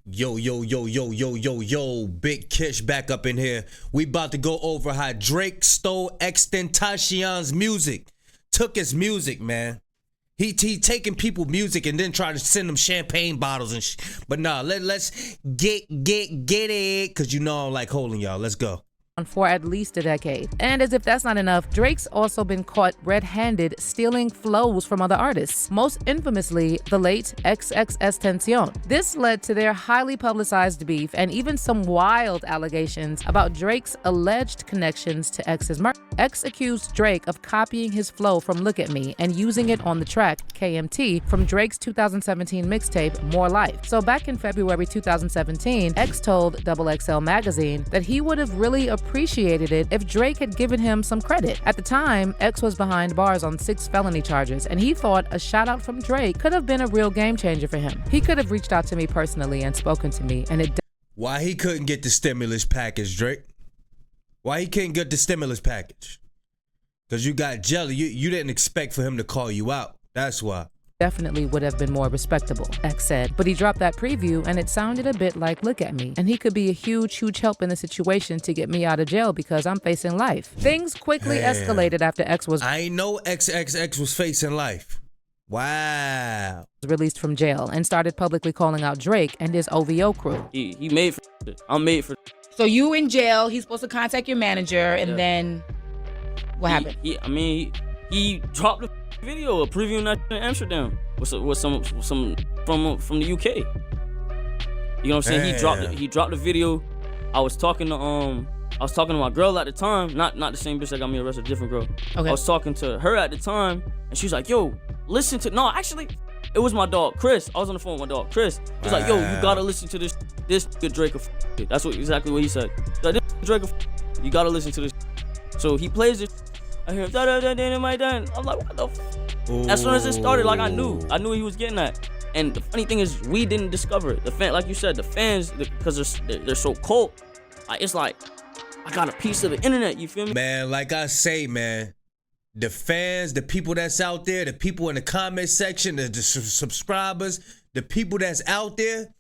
Yo, yo, yo, yo, yo, yo, yo, Big Kish back up in here. We about to go over how Drake stole XXXTentacion's music. Took his music, man. He taking people music and then trying to send them champagne bottles and But nah, let's get it. Cause you know I don't like holding y'all. Let's go. For at least a decade. And as if that's not enough, Drake's also been caught red-handed stealing flows from other artists, most infamously the late XXXTentacion. This led to their highly publicized beef and even some wild allegations about Drake's alleged connections to X's murder. X accused Drake of copying his flow from Look at Me and using it on the track KMT from Drake's 2017 mixtape More Life. So back in February 2017, X told XXL magazine that he would have really appreciated it if Drake had given him some credit. At the time, X was behind bars on 6 felony charges, and he thought a shout out from Drake could have been a real game changer for him. He could have reached out to me personally and spoken to me, and it. Why he couldn't get the stimulus package, Drake? Why he couldn't get the stimulus package? Because you got jelly. You didn't expect for him to call you out. That's why. Definitely would have been more respectable, X said. But he dropped that preview and it sounded a bit like Look at Me. And he could be a huge help in the situation to get me out of jail because I'm facing life. Things quickly escalated after X was I know XXX was facing life. Wow. Released from jail and started publicly calling out Drake and his OVO crew. He made for it. I'm made for it. So you in jail, he's supposed to contact your manager and then what happened? He dropped the video of previewing that in Amsterdam with some from the UK. You know what I'm saying? He dropped the video. I was talking to my girl at the time, not the same bitch that got me arrested, a different girl. Okay. I was talking to her at the time, and she was like, "Yo, listen to." No, actually, it was my dog Chris. I was on the phone with my dog Chris. He was like, "Yo, you gotta listen to this good Drake of." That's exactly what he said. Like, this Drake of, you gotta listen to this. So he plays it. I hear da. I'm like, what the f? As soon as it started, like I knew he was getting that. And the funny thing is, we didn't discover it. The fan, like you said, the fans, because they're so cold. It's like I got a piece of the internet. You feel me? Man, like I say, man, the fans, the people that's out there, the people in the comment section, the subscribers, the people that's out there,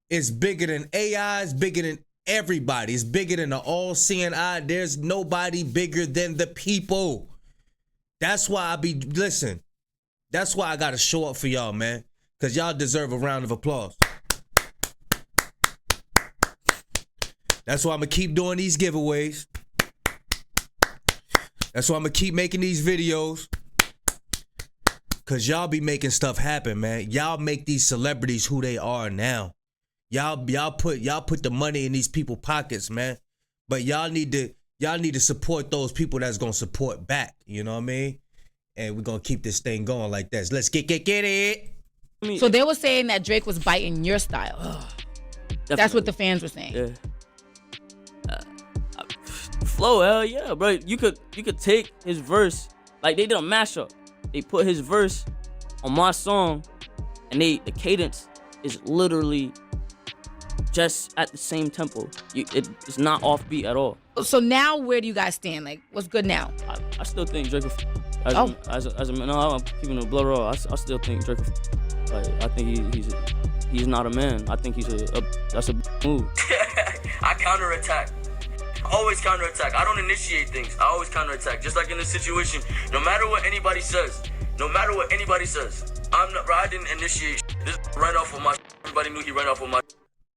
is bigger than AI, is bigger than everybody. It's bigger than the all-seeing eye. There's nobody bigger than the people. That's why that's why I gotta show up for y'all, man. Cause y'all deserve a round of applause. That's why I'm gonna keep doing these giveaways. That's why I'm gonna keep making these videos. Cause y'all be making stuff happen, man. Y'all make these celebrities who they are now. Y'all put the money in these people's pockets, man. But y'all need to support those people that's gonna support back. You know what I mean? And we're gonna keep this thing going like this. Let's get it. So they were saying that Drake was biting your style. That's what the fans were saying. Yeah. Flow, hell yeah, bro. You could take his verse, like they did a mashup. They put his verse on my song, and the cadence is literally just at the same tempo. It's not offbeat at all. So now where do you guys stand? Like, what's good now? I still think Drake. I'm keeping a blood raw. I still think Drake. Like, I think he's not a man. I think that's a move. I counterattack. Always counterattack. I don't initiate things. I always counterattack. Just like in this situation, no matter what anybody says, I didn't initiate. This right off of my. Everybody knew he ran off of my.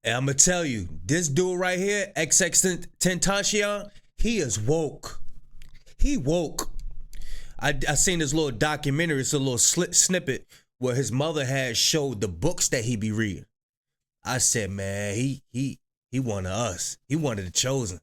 And I'm gonna tell you, this dude right here, XXXTentacion, he is woke. He woke. I seen this little documentary. It's a little snippet where his mother had showed the books that he be reading. I said, man, he one of us. He one of the chosen.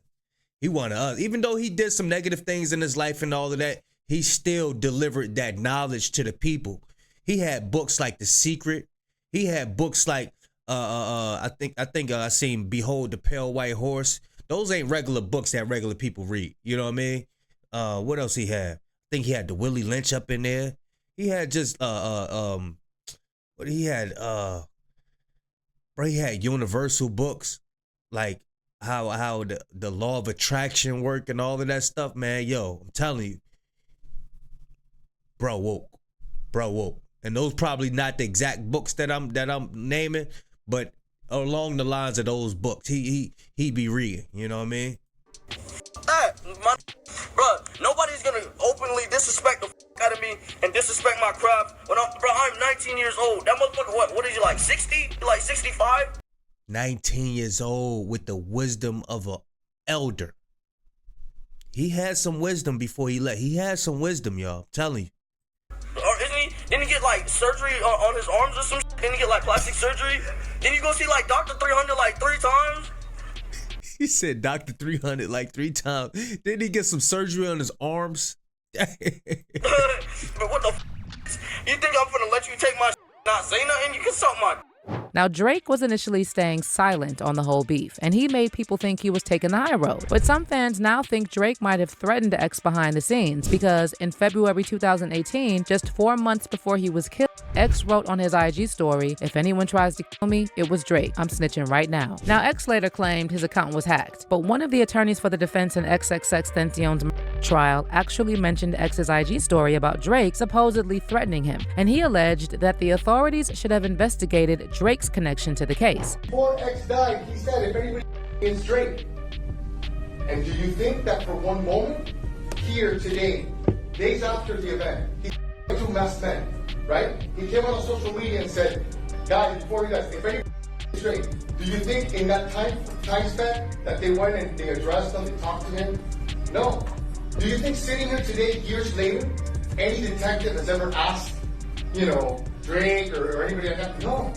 He one of us. Even though he did some negative things in his life and all of that, he still delivered that knowledge to the people. He had books like The Secret. He had books like I think I seen Behold the Pale White Horse. Those ain't regular books that regular people read. You know what I mean? What else he had? I think he had the Willie Lynch up in there. He had just what he had bro, he had universal books like how the law of attraction work and all of that stuff, man. Yo, I'm telling you, bro woke. And those probably not the exact books that I'm naming, but along the lines of those books. He be reading. You know what I mean? Nobody's gonna openly disrespect the out of me and disrespect my craft when I'm 19 years old. That motherfucker, what is you, like 60? You like 65? 19 years old with the wisdom of an elder. He had some wisdom before he left. He had some wisdom, y'all. I'm telling you. Or didn't he get like surgery on his arms or some shit? Didn't he get like plastic surgery? Didn't you go see like Dr. 300 like 3 times? He said Dr. 300 like 3 times. Didn't he get some surgery on his arms? But what the you think I'm gonna let you take my not say nothing? You can suck my. Now, Drake was initially staying silent on the whole beef, and he made people think he was taking the high road. But some fans now think Drake might have threatened X behind the scenes because in February 2018, just 4 months before he was killed, X wrote on his IG story, "If anyone tries to kill me, it was Drake. I'm snitching right now." Now, X later claimed his account was hacked, but one of the attorneys for the defense in XXXTentacion's trial actually mentioned X's IG story about Drake supposedly threatening him, and he alleged that the authorities should have investigated Drake's connection to the case. Before X died, he said, "If anybody is Drake." And do you think that for one moment, here today, days after the event, he 2 masked men, right? He came out on social media and said, "Guys, before you guys, if anybody is Drake," do you think in that time span that they went and they addressed him, they talked to him? No. Do you think sitting here today, years later, any detective has ever asked, Drake or anybody like that? No.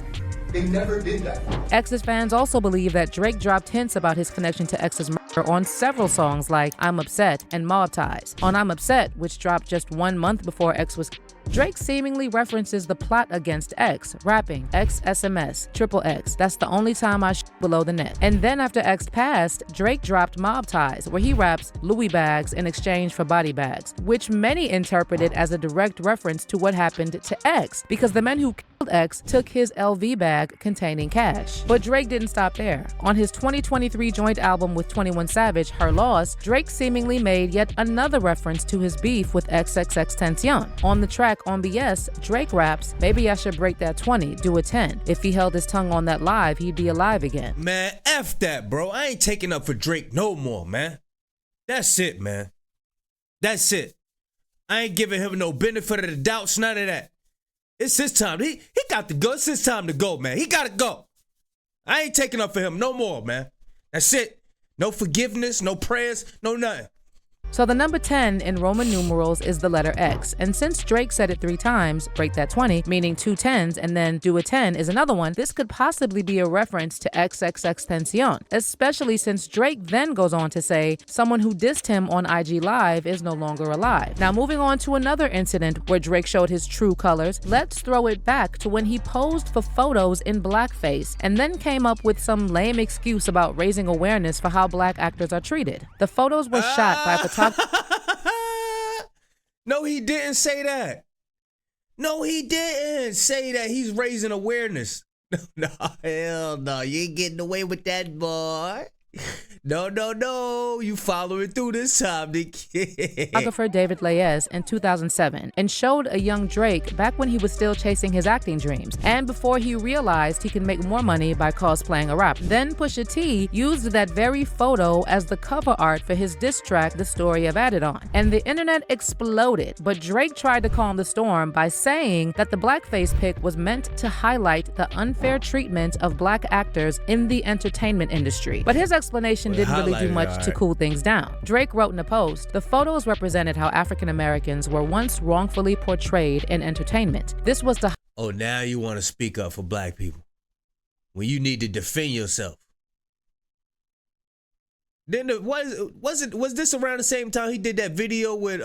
They never did that. X's fans also believe that Drake dropped hints about his connection to X's murder on several songs like I'm Upset and Mob Ties. On I'm Upset, which dropped just 1 month before X was killed, Drake seemingly references the plot against X, rapping X SMS, XXX, that's the only time I below the net. And then after X passed, Drake dropped Mob Ties, where he raps Louis bags in exchange for body bags, which many interpreted as a direct reference to what happened to X, because the men who killed X took his LV bag containing cash. But Drake didn't stop there. On his 2023 joint album with 21 Savage, Her Loss, Drake seemingly made yet another reference to his beef with XXXTentacion. On the track On BS, Drake raps, "Maybe I should break that 20, do a 10. If he held his tongue on that live, he'd be alive again." Man, F that, bro. I ain't taking up for Drake no more, man. That's it, man. That's it. I ain't giving him no benefit of the doubts, none of that. It's his time. He got to go. It's his time to go, man. He got to go. I ain't taking up for him no more, man. That's it. No forgiveness, no prayers, no nothing. So the number 10 in Roman numerals is the letter X. And since Drake said it 3 times, break that 20, meaning 2 10s, and then do a 10 is another one, this could possibly be a reference to XXXTentacion, especially since Drake then goes on to say someone who dissed him on IG Live is no longer alive. Now moving on to another incident where Drake showed his true colors, let's throw it back to when he posed for photos in blackface and then came up with some lame excuse about raising awareness for how black actors are treated. The photos were shot by a photographer. No, he didn't say that. No, he didn't say that. He's raising awareness. No, hell no. You ain't getting away with that, boy. No. You following through this time, the kid. Photographer David Layes in 2007 and showed a young Drake back when he was still chasing his acting dreams and before he realized he can make more money by cosplaying a rapper. Then Pusha T used that very photo as the cover art for his diss track, The Story I've Added On. And the internet exploded, but Drake tried to calm the storm by saying that the blackface pic was meant to highlight the unfair treatment of black actors in the entertainment industry. But his explanation didn't really do much to cool things down. Drake wrote in a post, "The photos represented how African Americans were once wrongfully portrayed in entertainment. This was to..." Oh, now you want to speak up for black people when you need to defend yourself. Then was this around the same time he did that video with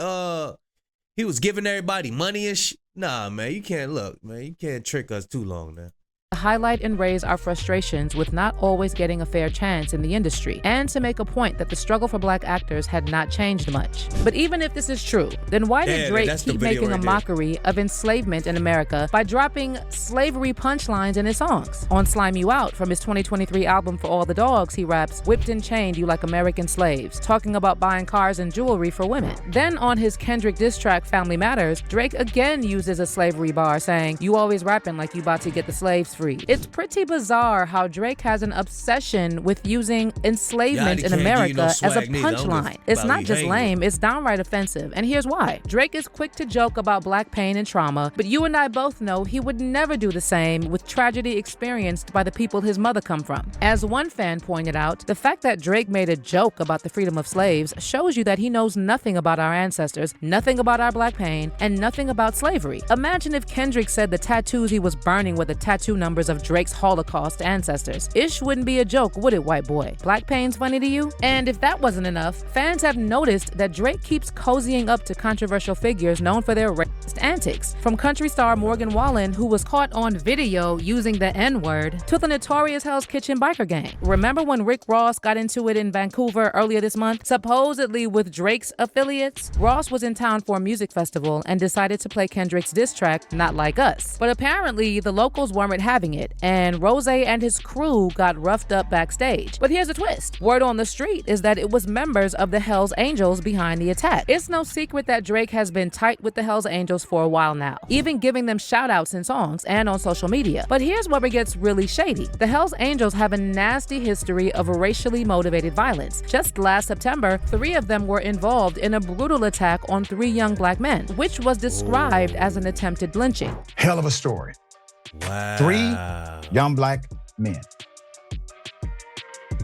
he was giving everybody money and shit? Nah, man, you can't look, man. You can't trick us too long now. Highlight and raise our frustrations with not always getting a fair chance in the industry, and to make a point that the struggle for black actors had not changed much. But even if this is true, then why did Drake keep making a mockery of enslavement in America by dropping slavery punchlines in his songs? On Slime You Out from his 2023 album For All the Dogs, he raps, "Whipped and chained you like American slaves," talking about buying cars and jewelry for women. Then on his Kendrick diss track Family Matters, Drake again uses a slavery bar saying, "You always rapping like you about to get the slaves free. Street. It's pretty bizarre how Drake has an obsession with using enslavement in America as a punchline. It's not just lame, it's downright offensive, and here's why. Drake is quick to joke about black pain and trauma, but you and I both know he would never do the same with tragedy experienced by the people his mother come from. As one fan pointed out, the fact that Drake made a joke about the freedom of slaves shows you that he knows nothing about our ancestors, nothing about our black pain, and nothing about slavery. Imagine if Kendrick said the tattoos he was burning were the tattoo numbers of Drake's Holocaust ancestors. Ish wouldn't be a joke, would it, white boy? Black pain's funny to you? And if that wasn't enough, fans have noticed that Drake keeps cozying up to controversial figures known for their racist antics. From country star Morgan Wallen, who was caught on video using the N-word, to the notorious Hell's Kitchen biker gang. Remember when Rick Ross got into it in Vancouver earlier this month, supposedly with Drake's affiliates? Ross was in town for a music festival and decided to play Kendrick's diss track, Not Like Us. But apparently, the locals weren't having it, and Rose and his crew got roughed up backstage. But here's a twist. Word on the street is that it was members of the Hells Angels behind the attack. It's no secret that Drake has been tight with the Hells Angels for a while now, even giving them shout-outs in songs and on social media. But here's where it gets really shady. The Hells Angels have a nasty history of racially motivated violence. Just last September, 3 of them were involved in a brutal attack on 3 young black men, which was described as an attempted lynching. Hell of a story. Wow. 3 young black men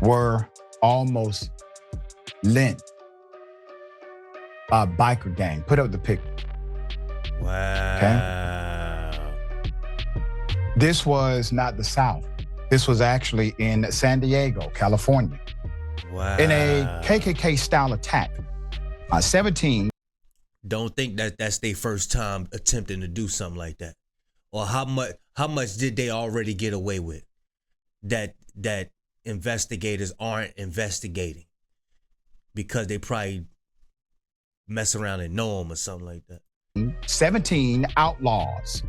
were almost lynched by a biker gang. Put up the picture. Wow. Okay? This was not the South. This was actually in San Diego, California. Wow. In a KKK-style attack. 17. Don't think that that's their first time attempting to do something like that. Or how much did they already get away with that investigators aren't investigating because they probably mess around and know them or something like that. 17 outlaws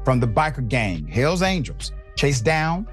from the biker gang, Hells Angels, chased down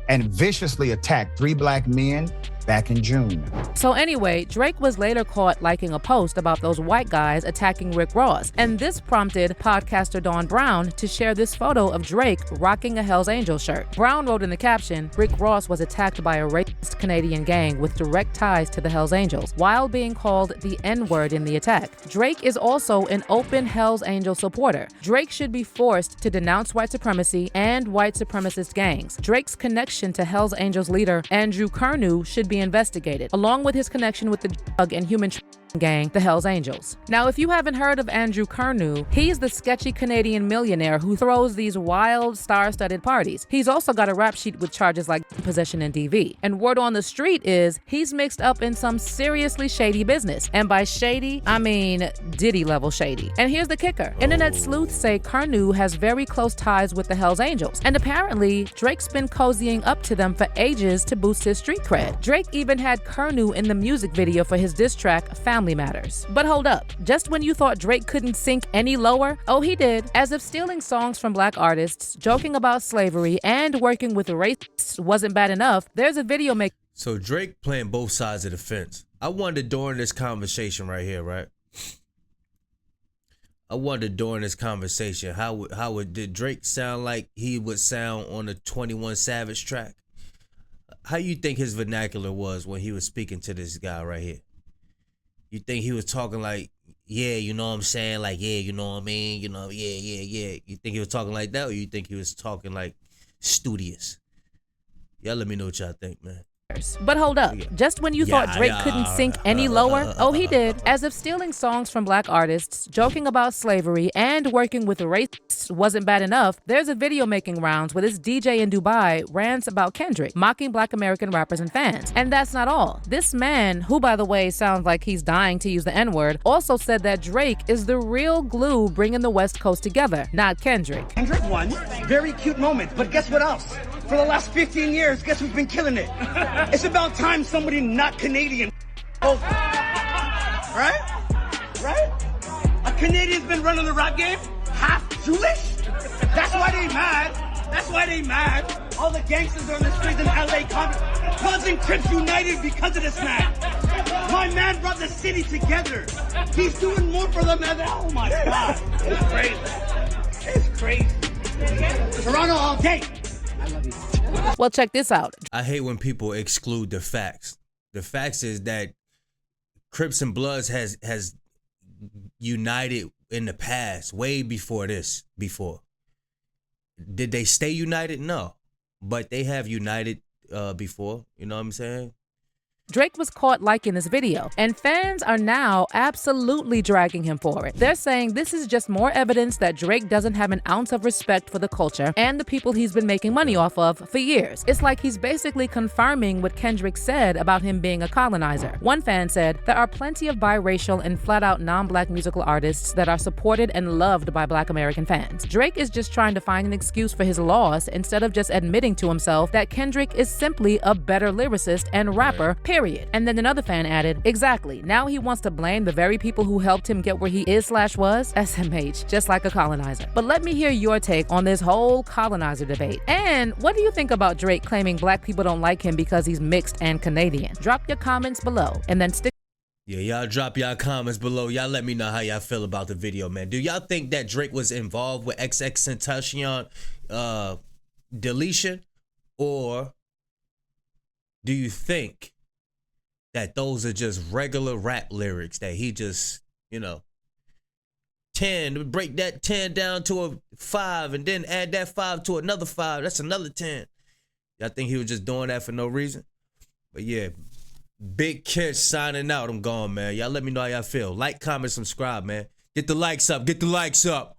and viciously attacked 3 black men back in June. So anyway, Drake was later caught liking a post about those white guys attacking Rick Ross, and this prompted podcaster Dawn Brown to share this photo of Drake rocking a Hells Angels shirt. Brown wrote in the caption, "Rick Ross was attacked by a racist Canadian gang with direct ties to the Hells Angels, while being called the N-word in the attack." Drake is also an open Hells Angel supporter. Drake should be forced to denounce white supremacy and white supremacist gangs. Drake's connection to Hells Angels leader Andrew Kernew should be investigated, along with his connection with the drug and human gang, the Hells Angels. Now, if you haven't heard of Andrew Kernew, he's the sketchy Canadian millionaire who throws these wild, star-studded parties. He's also got a rap sheet with charges like possession and DV. And word on the street is he's mixed up in some seriously shady business. And by shady, I mean Diddy-level shady. And here's the kicker. Internet sleuths say Kernew has very close ties with the Hells Angels. And apparently, Drake's been cozying up to them for ages to boost his street cred. Drake even had Kernew in the music video for his diss track, Family Matters. But hold up, just when you thought Drake couldn't sink any lower, oh he did. As if stealing songs from black artists, joking about slavery, and working with racists wasn't bad enough, there's a video making. So Drake playing both sides of the fence. I wondered during this conversation right here, right? I wondered during this conversation, did Drake sound like he would sound on a 21 Savage track? How you think his vernacular was when he was speaking to this guy right here? You think he was talking like, yeah, you know what I'm saying? Like, yeah, you know what I mean? You know, yeah. You think he was talking like that, or you think he was talking like studious? Y'all let me know what y'all think, man. But hold up, just when you thought Drake couldn't sink any lower, oh he did. As if stealing songs from black artists, joking about slavery, and working with racists wasn't bad enough, there's a video making rounds where this DJ in Dubai rants about Kendrick, mocking black American rappers and fans. And that's not all. This man, who by the way sounds like he's dying to use the N-word, also said that Drake is the real glue bringing the West Coast together, not Kendrick. Kendrick won, very cute moment, but guess what else? For the last 15 years, guess who's been killing it? It's about time somebody not Canadian. Oh, right? A Canadian's been running the rap game, half Jewish? That's why they mad. All the gangsters are on the streets in LA causing Crips United because of this man. My man brought the city together. He's doing more for them than, oh my God. It's crazy. Toronto all day. I love you. Well, check this out. I hate when people exclude the facts. The facts is that Crips and Bloods has united in the past, way before this. Did they stay united? No. But they have united before. You know what I'm saying? Drake was caught liking this video, and fans are now absolutely dragging him for it. They're saying this is just more evidence that Drake doesn't have an ounce of respect for the culture and the people he's been making money off of for years. It's like he's basically confirming what Kendrick said about him being a colonizer. One fan said, there are plenty of biracial and flat-out non-black musical artists that are supported and loved by Black American fans. Drake is just trying to find an excuse for his loss instead of just admitting to himself that Kendrick is simply a better lyricist and rapper, period. And then another fan added, exactly, now he wants to blame the very people who helped him get where he is/was, SMH, just like a colonizer. But let me hear your take on this whole colonizer debate. And what do you think about Drake claiming black people don't like him because he's mixed and Canadian? Drop your comments below and then stick. Yeah, y'all drop y'all comments below. Y'all let me know how y'all feel about the video, man. Do y'all think that Drake was involved with XXXTentacion deletion? Or do you think that those are just regular rap lyrics that he just, 10, break that 10 down to a 5 and then add that 5 to another 5, that's another 10. Y'all think he was just doing that for no reason? But yeah, Big Kiss signing out. I'm gone, man. Y'all let me know how y'all feel. Like, comment, subscribe, man. Get the likes up. Get the likes up.